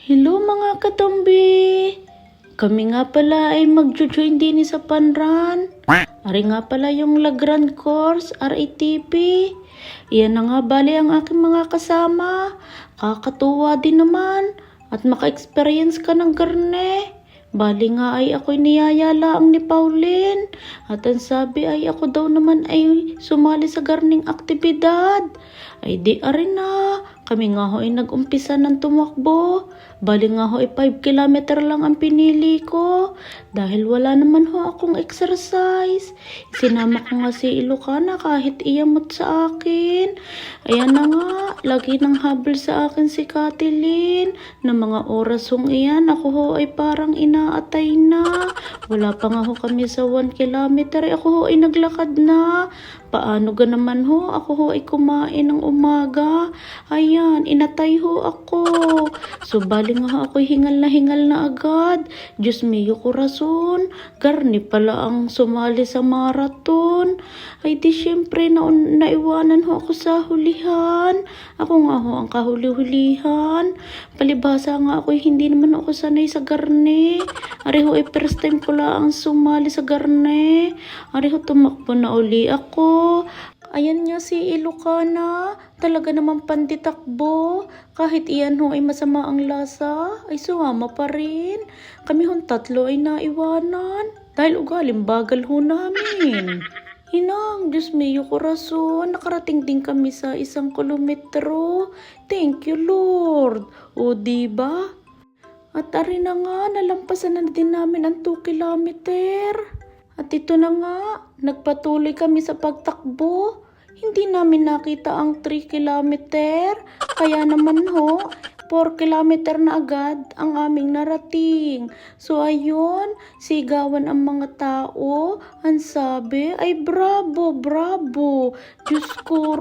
Hello mga katambi! Kami nga pala ay mag-join din sa Panran. Ari nga pala yung La Grande Course, RATP. Iyan na nga bali ang aking mga kasama. Kakatuwa din naman at maka-experience ka ng garne. Bali nga ay ako'y niyayala ang ni Pauline. At ang sabi ay ako daw naman ay sumali sa garning aktibidad. Ay di arin na. Kami nga ho ay nag-umpisa ng tumakbo. Bali nga ho ay 5 kilometer lang ang pinili ko. Dahil wala naman ho akong exercise. Sinama ko nga si Ilocana kahit iyamot sa akin. Ayan na nga. Lagi nang habol sa akin si Kathleen. Na mga oras hong iyan ako ho ay parang inaatay na. Wala pa nga ho kami sa 1 kilometer. Ako ho ay naglakad na. Paano ga naman ho? Ako ho ay kumain ng umaga. Ayan, inatay ho ako. So, bali nga ho ako'y hingal na agad. Diyos mio corazon. Garni pala ang sumali sa marathon. Ay di syempre naiwanan ho ako sa hulihan. Ako nga ho ang kahuli-hulihan. Palibhasa nga ako'y hindi naman ako sanay sa garni. Ari ho ay first time ko lang sumali sa garni. Ari ho tumakbo na uli ako. Ayan nga si Ilocana, talaga naman panditakbo. Kahit iyan ho ay masama ang lasa, ay sumama pa rin. Kami hong tatlo ay naiwanan dahil ugaling bagal ho namin. Inang, Diyos mio corazon, nakarating din kami sa 1 kilometro. Thank you Lord. O diba? At ari na nga, nalampasan na din namin ang 2 kilometer. At ito na nga, nagpatuloy kami sa pagtakbo. Hindi namin nakita ang 3 kilometer. Kaya naman ho, 4 kilometer na agad ang aming narating. So ayun, sigawan ang mga tao. Ang sabi ay bravo, bravo. Diyos ko.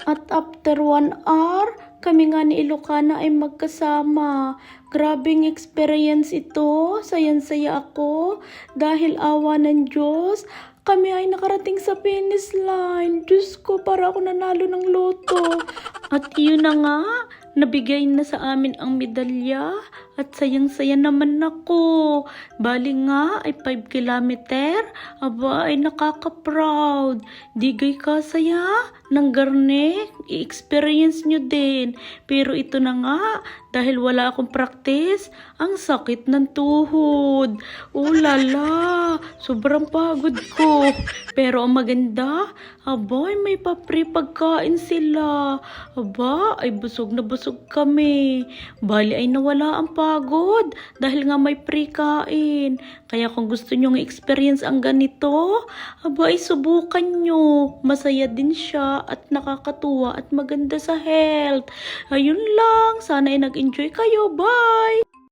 At after 1 hour, kami nga ni Ilocana ay magkasama. Grabing experience ito. Sayang-saya ako. Dahil awa ng Diyos, kami ay nakarating sa finish line. Diyos ko, para ako nanalo ng loto. At yun na nga, nabigay na sa amin ang medalya. At sayang-saya naman ako. Bali nga ay 5 kilometer. Aba ay nakaka-proud. Digay ka saya ng garne. I-experience nyo din. Pero ito na nga, dahil wala akong practice, ang sakit ng tuhod. Lala, sobrang pagod ko. Pero ang maganda, aba, may pa-free pagkain sila. Aba, ay busog na busog kami. Bali ay nawala ang pagod dahil nga may free kain. Kaya kung gusto nyong experience ang ganito, aba ay subukan nyo. Masaya din siya at nakakatuwa at maganda sa health. Ayun lang, sana ay nag-enjoy kayo. Bye!